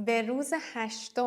به روز 8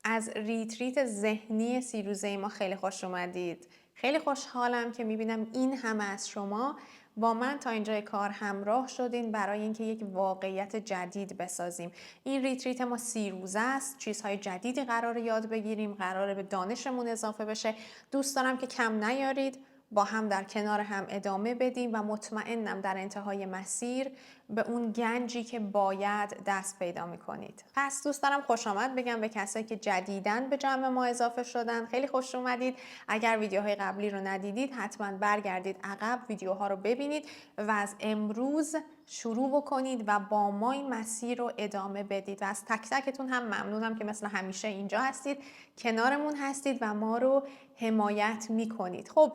از ریتریت ذهنی 30 روزه ما خیلی خوش اومدید. خیلی خوشحالم که میبینم این همه از شما با من تا اینجای کار همراه شدین برای اینکه یک واقعیت جدید بسازیم. این ریتریت ما 30 روزه است. چیزهای جدیدی قراره یاد بگیریم، قراره به دانشمون اضافه بشه. دوست دارم که کم نیارید، با هم در کنار هم ادامه بدیم و مطمئنم در انتهای مسیر به اون گنجی که باید دست پیدا میکنید. پس دوست دارم خوش آمد بگم به کسایی که جدیداً به جمع ما اضافه شدن. خیلی خوش اومدید. اگر ویدیوهای قبلی رو ندیدید حتما برگردید عقب، ویدیوها رو ببینید و از امروز شروع بکنید و با ما این مسیر رو ادامه بدید. و از تک تکتون هم ممنونم که مثل همیشه اینجا هستید، کنارمون هستید و ما رو حمایت میکنید. خب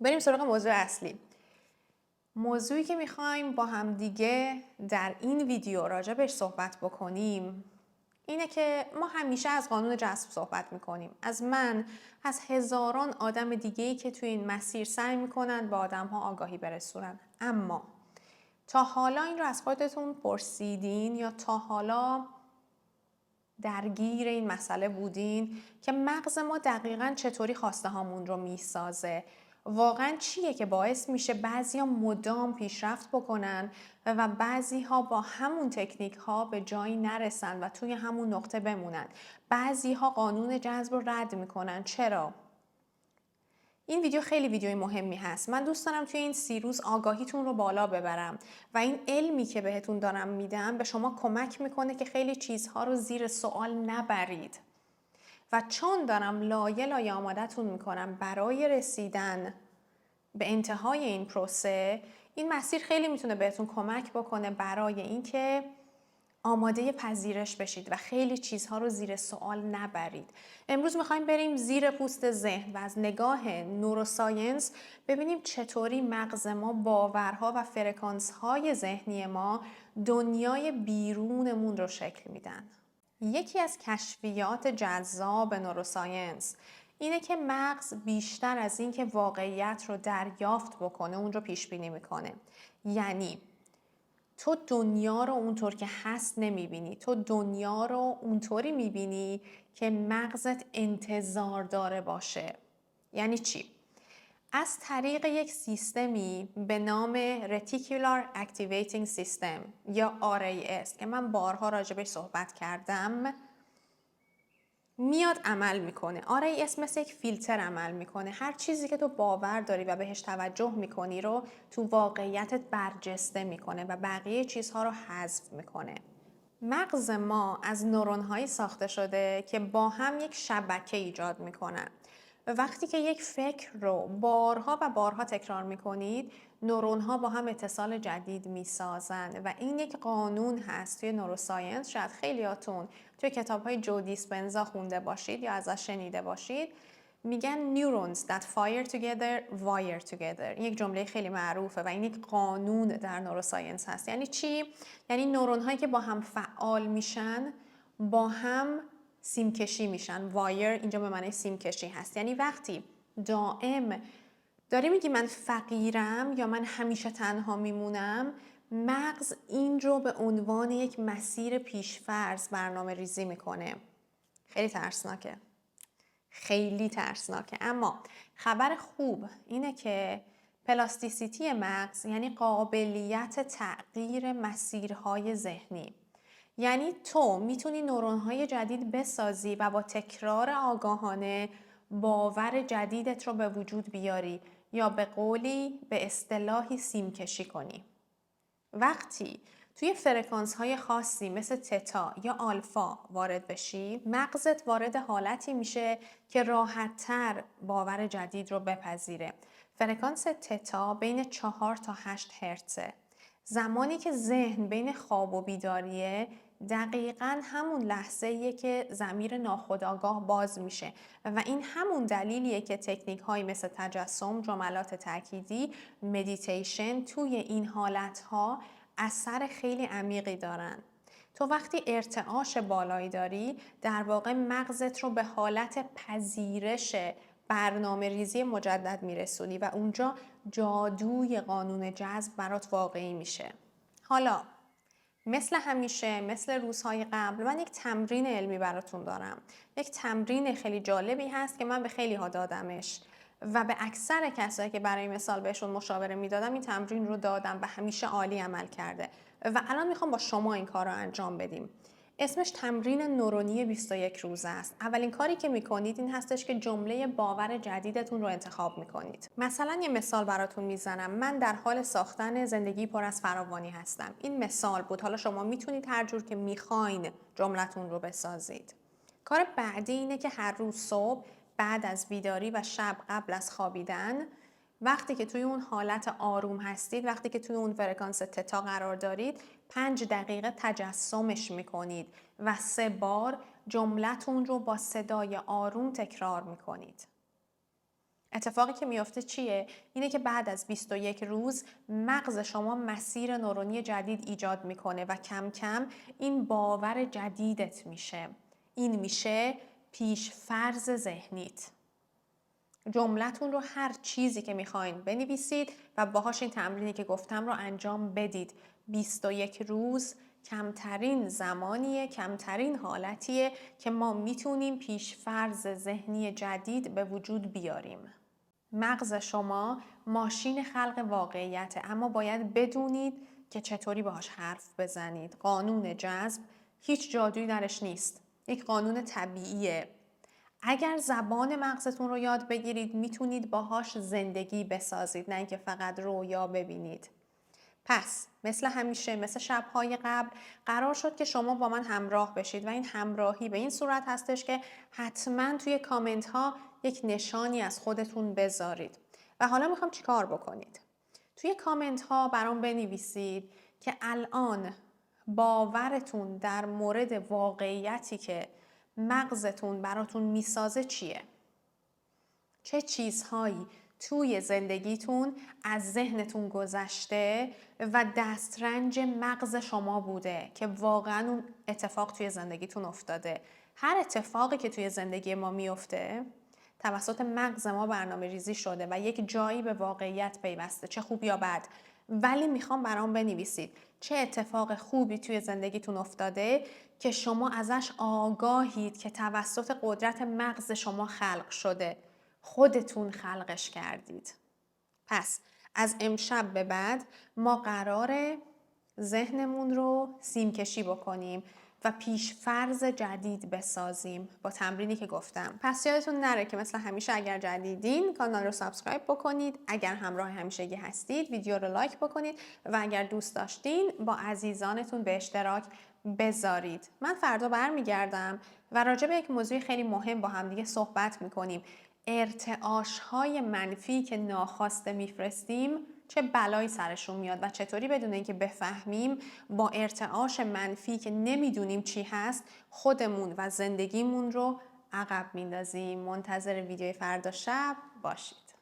بریم سراغ موضوع اصلی. موضوعی که میخوایم با هم دیگه در این ویدیو راجع بهش صحبت بکنیم اینه که ما همیشه از قانون جذب صحبت میکنیم. از من، از هزاران آدم دیگه‌ای که توی این مسیر سعی میکنن به آدم‌ها آگاهی برسونن. اما تا حالا این رو از خودتون پرسیدین یا تا حالا درگیر این مسئله بودین که مغز ما دقیقاً چطوری خواسته هامون رو میسازه؟ واقعاً چیه که باعث میشه بعضیا مدام پیشرفت بکنن و بعضیها با همون تکنیک ها به جایی نرسن و توی همون نقطه بمونن؟ بعضیها قانون جذب رو رد میکنن. چرا؟ این ویدیو خیلی ویدیوی مهمی هست. من دوست دارم توی این 30 روز آگاهیتون رو بالا ببرم و این علمی که بهتون دارم میدم به شما کمک میکنه که خیلی چیزها رو زیر سوال نبرید. و چون دارم لایه لایه آمادتون میکنم برای رسیدن به انتهای این پروسه، این مسیر خیلی میتونه بهتون کمک بکنه برای اینکه آماده پذیرش بشید و خیلی چیزها رو زیر سوال نبرید. امروز میخوایم بریم زیر پوست ذهن و از نگاه نوروساینس ببینیم چطوری مغز ما، باورها و فرکانس‌های ذهنی ما دنیای بیرونمون رو شکل میدن. یکی از کشفیات جذاب نوروساینس اینه که مغز بیشتر از این که واقعیت رو دریافت بکنه اون رو پیش بینی میکنه. یعنی تو دنیا رو اونطور که هست نمیبینی، تو دنیا رو اونطوری میبینی که مغزت انتظار داره باشه. یعنی چی؟ از طریق یک سیستمی به نام Reticular Activating System یا RAS که من بارها راجبش صحبت کردم میاد عمل میکنه. RAS مثل یک فیلتر عمل میکنه. هر چیزی که تو باور داری و بهش توجه میکنی رو تو واقعیتت برجسته میکنه و بقیه چیزها رو حذف میکنه. مغز ما از نورون‌هایی ساخته شده که با هم یک شبکه ایجاد میکنن. و وقتی که یک فکر رو بارها و بارها تکرار میکنید، نورون‌ها با هم اتصال جدید میسازن و این یک قانون هست توی نوروساینس. شاید خیلیاتون توی کتاب‌های جو دیسپنزا خونده باشید یا ازش شنیده باشید. میگن neurons that fire together wire together. این یک جمله خیلی معروفه و این یک قانون در نوروساینس هست. یعنی چی؟ یعنی نورون هایی که با هم فعال میشن با هم سیمکشی میشن. وایر اینجا به معنی سیمکشی هست. یعنی وقتی دائم داری میگی من فقیرم یا من همیشه تنها میمونم، مغز این رو به عنوان یک مسیر پیشفرض برنامه ریزی میکنه. خیلی ترسناکه. خیلی ترسناکه. اما خبر خوب اینه که پلاستیسیتی مغز یعنی قابلیت تغییر مسیرهای ذهنی. یعنی تو میتونی نورونهای جدید بسازی و با تکرار آگاهانه باور جدیدت رو به وجود بیاری یا به قولی به اصطلاحی سیمکشی کنی. وقتی توی فرکانس های خاصی مثل تتا یا آلفا وارد بشی، مغزت وارد حالتی میشه که راحت‌تر باور جدید رو بپذیره. فرکانس تتا بین 4 تا 8 هرتزه. زمانی که ذهن بین خواب و بیداریه، دقیقاً همون لحظه‌ایه که ضمیر ناخودآگاه باز میشه و این همون دلیلیه که تکنیک های مثل تجسم، جملات تأکیدی، مدیتیشن توی این حالتها اثر خیلی عمیقی دارن. تو وقتی ارتعاش بالایی داری، در واقع مغزت رو به حالت پذیرش برنامه ریزی مجدد میرسونی و اونجا جادوی قانون جذب برات واقعی میشه. حالا مثل همیشه، مثل روزهای قبل، من یک تمرین علمی براتون دارم. یک تمرین خیلی جالبی هست که من به خیلی ها دادمش و به اکثر کسایی که برای مثال بهشون مشاوره میدادم این تمرین رو دادم و همیشه عالی عمل کرده و الان میخوام با شما این کار رو انجام بدیم. اسمش تمرین نورونی 21 روزه است. اولین کاری که میکنید این هستش که جمله باور جدیدتون رو انتخاب میکنید. مثلا یه مثال براتون میزنم. من در حال ساختن زندگی پر از فراوانی هستم. این مثال بود. حالا شما میتونید هر جور که میخواین جملتون رو بسازید. کار بعدی اینه که هر روز صبح بعد از بیداری و شب قبل از خوابیدن، وقتی که توی اون حالت آروم هستید، وقتی که توی اون فرکانس تتا قرار دارید، 5 دقیقه تجسمش میکنید و 3 بار جملتون رو با صدای آروم تکرار میکنید. اتفاقی که میفته چیه؟ اینه که بعد از 21 روز مغز شما مسیر نورونی جدید ایجاد میکنه و کم کم این باور جدیدت میشه. این میشه پیش فرض ذهنیت. جملتون رو هر چیزی که میخواین بنویسید و باهاش این تمرینی که گفتم رو انجام بدید. 21 روز کمترین زمانیه، کمترین حالتیه که ما میتونیم پیش فرض ذهنی جدید به وجود بیاریم. مغز شما ماشین خلق واقعیته، اما باید بدونید که چطوری باهاش حرف بزنید. قانون جذب هیچ جادویی درش نیست. یک قانون طبیعیه. اگر زبان مغزتون رو یاد بگیرید میتونید باهاش زندگی بسازید، نه اینکه فقط رویا ببینید. پس مثل همیشه، مثل شب‌های قبل، قرار شد که شما با من همراه بشید و این همراهی به این صورت هستش که حتما توی کامنت ها یک نشانی از خودتون بذارید. و حالا میخوام چیکار بکنید؟ توی کامنت ها برام بنویسید که الان باورتون در مورد واقعیتی که مغزتون براتون میسازه چیه؟ چه چیزهایی توی زندگیتون از ذهنتون گذشته و دسترنج مغز شما بوده که واقعا اون اتفاق توی زندگیتون افتاده. هر اتفاقی که توی زندگی ما میفته توسط مغز ما برنامه ریزی شده و یک جایی به واقعیت پیوسته، چه خوب یا بد. ولی میخوام برام بنویسید چه اتفاق خوبی توی زندگیتون افتاده که شما ازش آگاهید که توسط قدرت مغز شما خلق شده. خودتون خلقش کردید. پس از امشب به بعد ما قراره ذهنمون رو سیمکشی بکنیم و پیش فرض جدید بسازیم با تمرینی که گفتم. پس یادتون نره که مثل همیشه اگر جدیدین کانال رو سابسکرایب بکنید، اگر همراه همیشگی هستید ویدیو رو لایک بکنید و اگر دوست داشتین با عزیزانتون به اشتراک بذارید. من فردا برمیگردم و راجع به یک موضوع خیلی مهم با همدیگه صحبت میکنیم. ارتعاش‌های منفی که ناخواسته میفرستیم چه بلایی سرشون میاد و چطوری بدون اینکه بفهمیم با ارتعاش منفی که نمیدونیم چی هست خودمون و زندگیمون رو عقب میندازیم. منتظر ویدیوی فردا شب باشید.